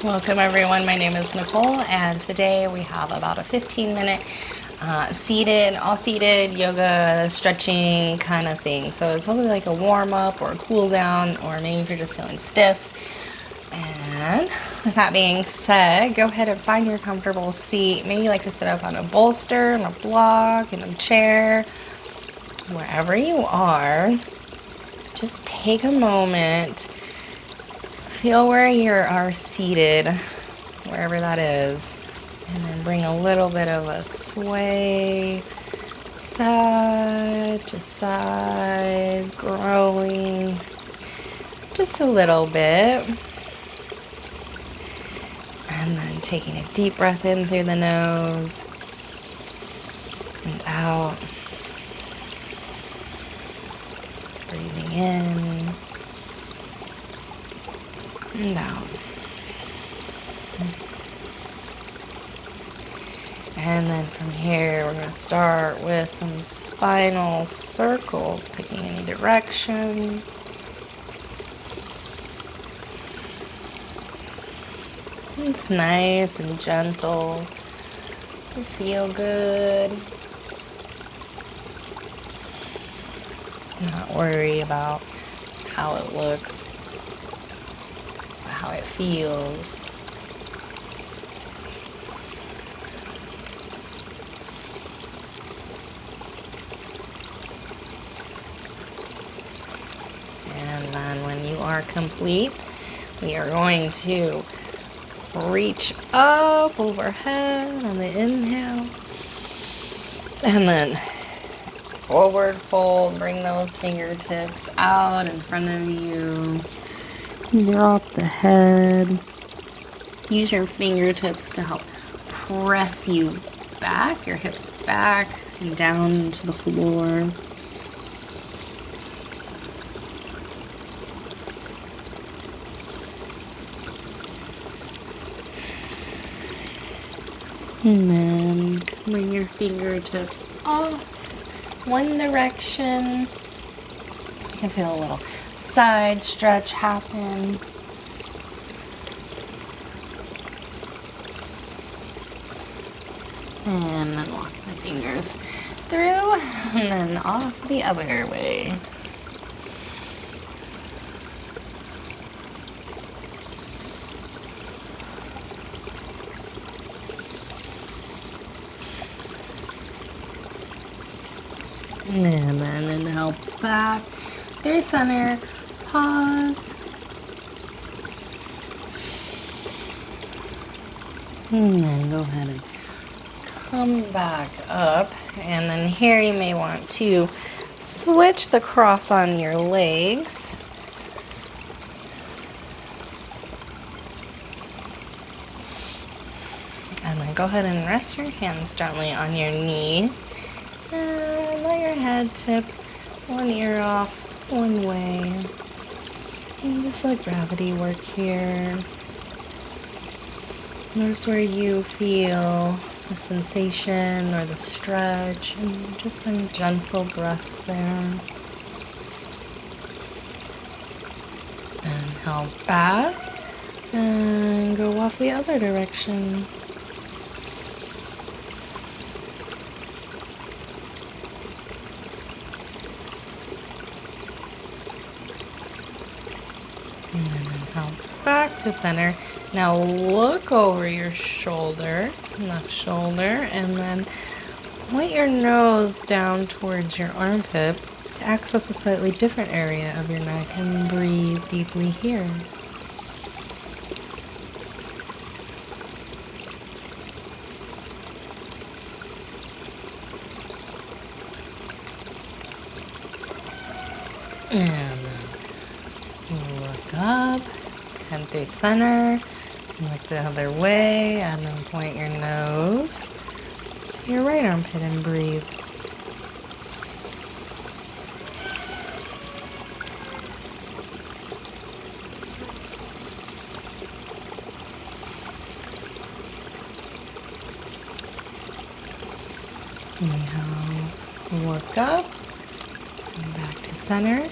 Welcome everyone, my name is Nicole and today we have about a 15-minute all seated yoga stretching kind of thing. So it's hopefully like a warm up or a cool down, or maybe if you're just feeling stiff. And with that being said, go ahead and find your comfortable seat. Maybe you like to sit up on a bolster, on a block, in a chair, wherever you are. Just take a moment. Feel where you are seated, wherever that is, and then bring a little bit of a sway, side to side, growing just a little bit. And then taking a deep breath in through the nose and out. Breathing in and out. And then from here, we're going to start with some spinal circles, picking any direction. It's nice and gentle. You feel good. Not worry about how it looks. It's how it feels. And then when you are complete, we are going to reach up overhead on the inhale. And then forward fold, bring those fingertips out in front of you. Drop the head. Use your fingertips to help press you back, your hips back and down into the floor. And then bring your fingertips off one direction. You can feel a little side stretch happen. And then walk the fingers through and then off the other way. And then inhale back through center, pause. And then go ahead and come back up. And then here you may want to switch the cross on your legs. And then go ahead and rest your hands gently on your knees. And let your head tip one ear off one way. And just let gravity work here. Notice where you feel the sensation or the stretch, and just some gentle breaths there. Inhale back and go off the other direction. And then inhale back to center. Now look over your shoulder, left shoulder, and then point your nose down towards your armpit to access a slightly different area of your neck and breathe deeply here. And then look up, head through center, look the other way, and then point your nose to your right armpit and breathe. Inhale, look up, and back to center.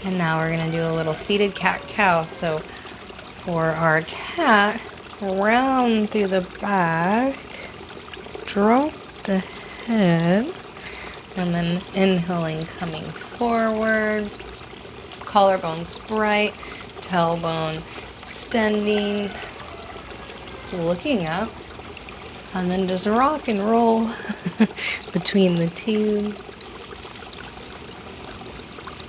And now we're going to do a little seated cat-cow. So for our cat, Round through the back, drop the head, and then inhaling, coming forward, collarbones bright, tailbone extending, looking up, and then just rock and roll between the two.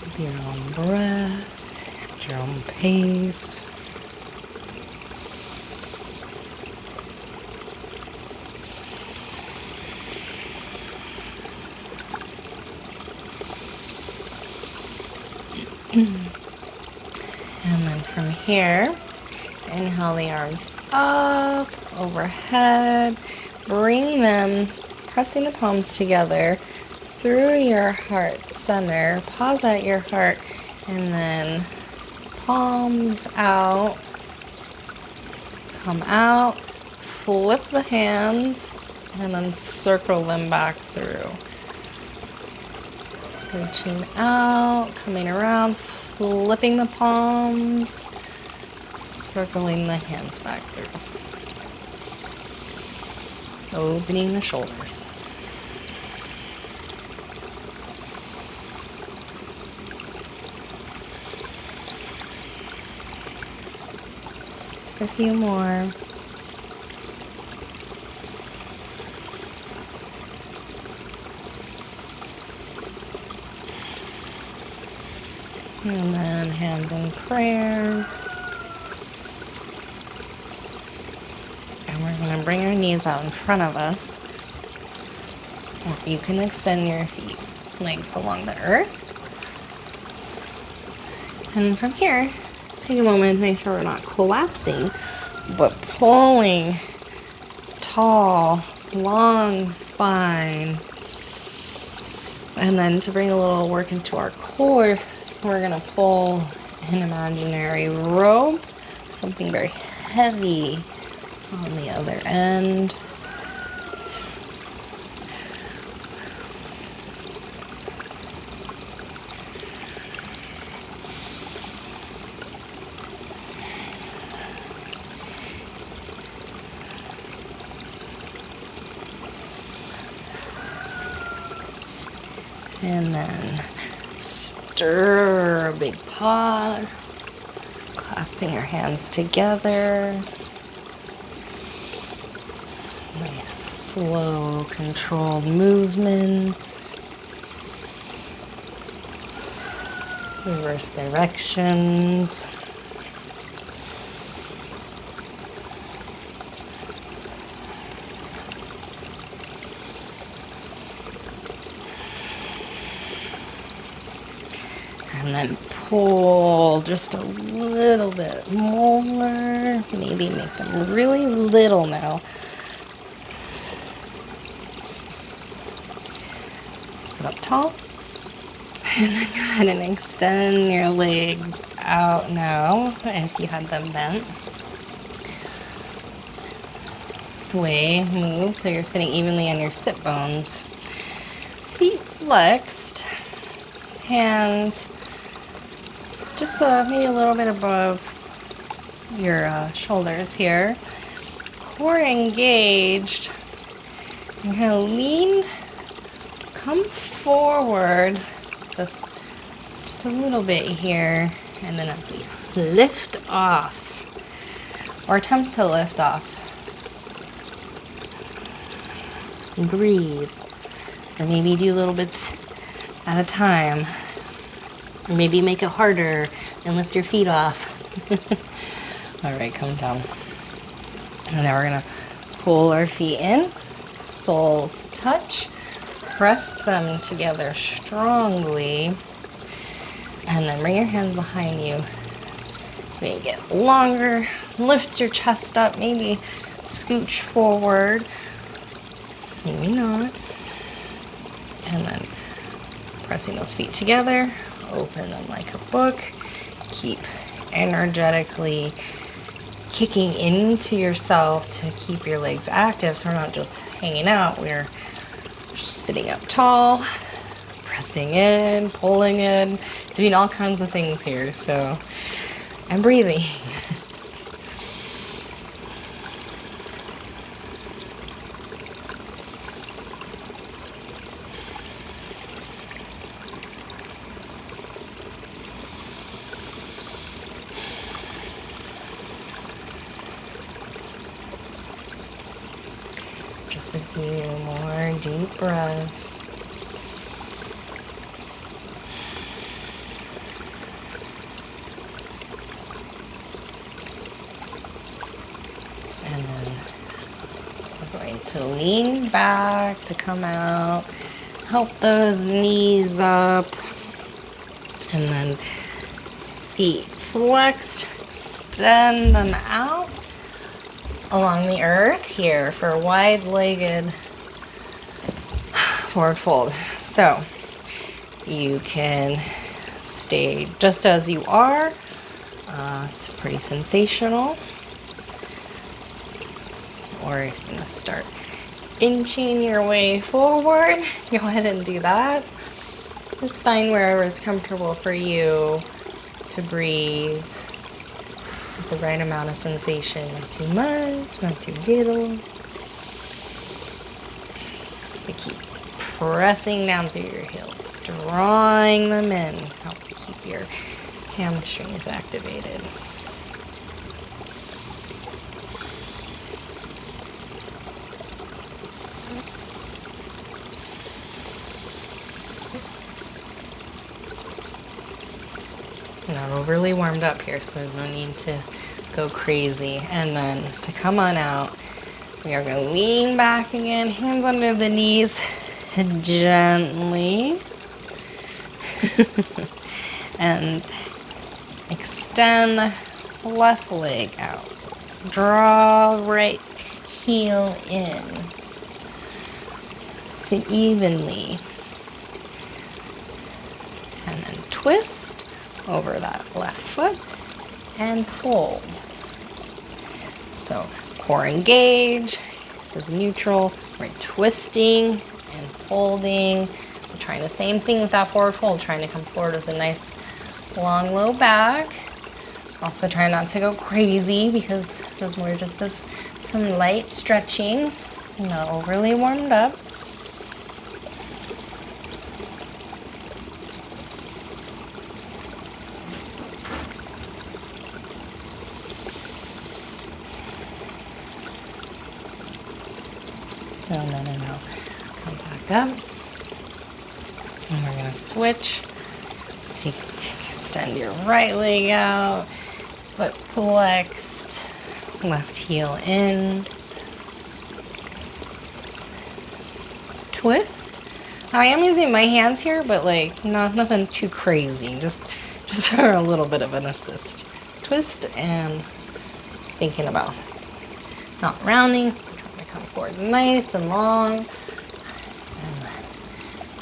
With your own breath, your own pace. And then from here, inhale the arms up, overhead, bring them, pressing the palms together through your heart center, pause at your heart, and then palms out, come out, flip the hands, and then circle them back through. Reaching out, coming around, flipping the palms, circling the hands back through. Opening the shoulders. Just a few more. And then hands in prayer. And we're going to bring our knees out in front of us. Or you can extend your feet, legs along the earth. And from here, take a moment to make sure we're not collapsing, but pulling tall, long spine. And then to bring a little work into our core, we're going to pull an imaginary rope, something very heavy on the other end. And then stir a big paw, clasping your hands together. Nice, slow, controlled movements. Reverse directions. And then pull just a little bit more. Maybe make them really little now. Sit up tall. And then go ahead and extend your legs out now if you had them bent. Sway, move, so you're sitting evenly on your sit bones. Feet flexed. Hands just maybe a little bit above your shoulders here. Core engaged. You're going to lean, come forward just a little bit here. And then as we lift off, or attempt to lift off, breathe. Or maybe do little bits at a time. Or maybe make it harder and lift your feet off. All right, come down. And then we're gonna pull our feet in, soles touch, press them together strongly, and then bring your hands behind you. Make it longer, lift your chest up, maybe scooch forward, maybe not. And then pressing those feet together, open them like a book. Keep energetically kicking into yourself to keep your legs active so we're not just hanging out. We're sitting up tall, pressing in, pulling in, doing all kinds of things here. So, and breathing. Deep breaths. And then we're going to lean back to come out. Help those knees up. And then feet flexed. Extend them out along the earth here for a wide-legged forward fold. So you can stay just as you are. It's pretty sensational. Or you're gonna start inching your way forward. Go ahead and do that. Just find wherever is comfortable for you to breathe with the right amount of sensation. Not too much, not too little. We keep pressing down through your heels, drawing them in. Help keep your hamstrings activated. Not overly warmed up here, so there's no need to go crazy. And then to come on out, we are going to lean back again, hands under the knees, gently. And extend the left leg out. Draw right heel in. Sit evenly. And then twist over that left foot and fold. So core engage, this is neutral. We're twisting and folding. We're trying the same thing with that forward fold, trying to come forward with a nice long low back. Also try not to go crazy because this is more just some light stretching, not overly warmed up. And then I'll come back up. And we're going to switch. So you can extend your right leg out, foot flexed, left heel in. Twist. I am using my hands here, but like nothing too crazy. Just for a little bit of an assist. Twist and thinking about not rounding. Come forward nice and long, and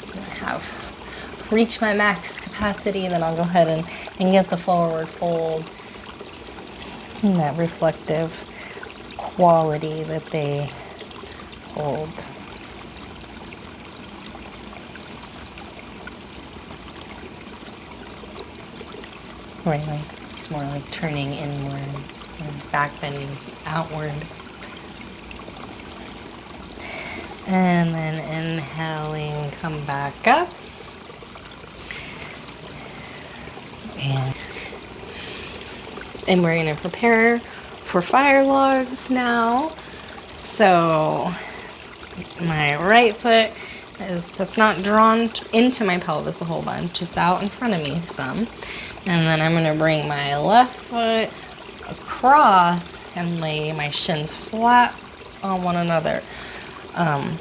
when I have reached my max capacity, then I'll go ahead and get the forward fold and that reflective quality that they hold. Right, it's more like turning inward and back bending outward. And then inhaling, come back up. And we're going to prepare for fire logs now. So my right foot it's not drawn into my pelvis a whole bunch. It's out in front of me some. And then I'm going to bring my left foot across and lay my shins flat on one another. I'm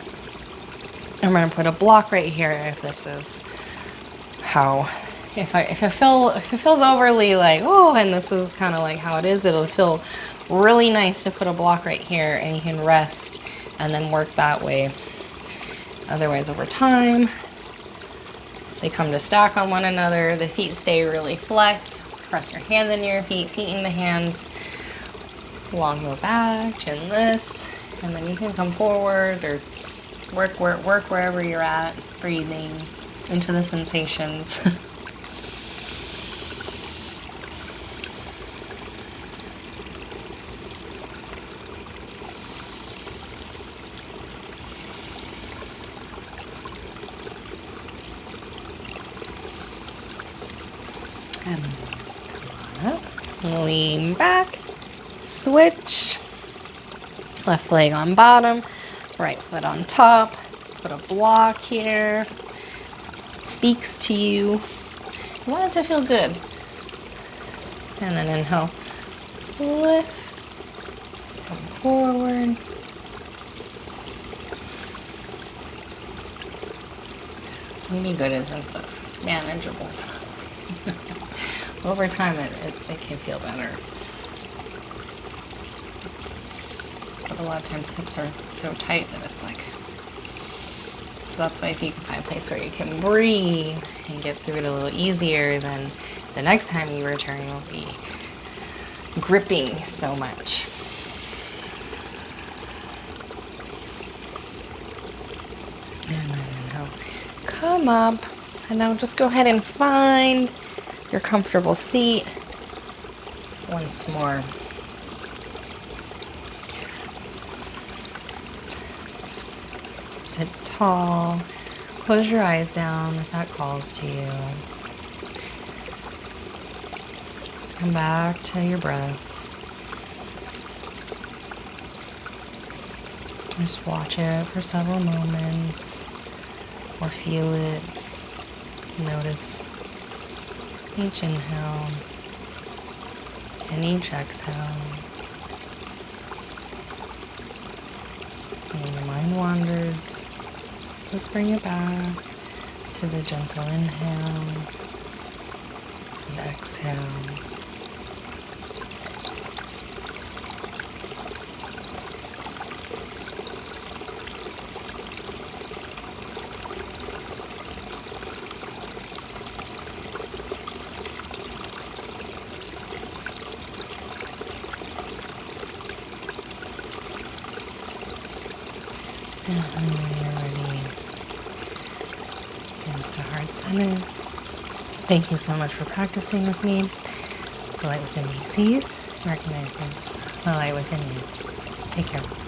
going to put a block right here if this is how, if it feels overly like, oh, and this is kind of like how it is, it'll feel really nice to put a block right here and you can rest and then work that way. Otherwise, over time, they come to stack on one another. The feet stay really flexed. Press your hands into your feet in the hands. Long low back, chin lifts. And then you can come forward or work wherever you're at, breathing into the sensations. And come on up, lean back, switch. Left leg on bottom, right foot on top. put a block here. Speaks to you. You want it to feel good. And then inhale. Lift. Come forward. Maybe good isn't the manageable. Over time, it can feel better. But a lot of times hips are so tight that it's like, so that's why if you can find a place where you can breathe and get through it a little easier, then the next time you return you'll be gripping so much. And then inhale. Come up. And now just go ahead and find your comfortable seat. Once more. Sit tall. Close your eyes down if that calls to you. Come back to your breath. Just watch it for several moments or feel it. Notice each inhale and each exhale. And when your mind wanders, just bring it back to the gentle inhale and exhale. And when you're ready, hands to heart center. Thank you so much for practicing with me. The light within me sees, recognizes the light within you. Take care.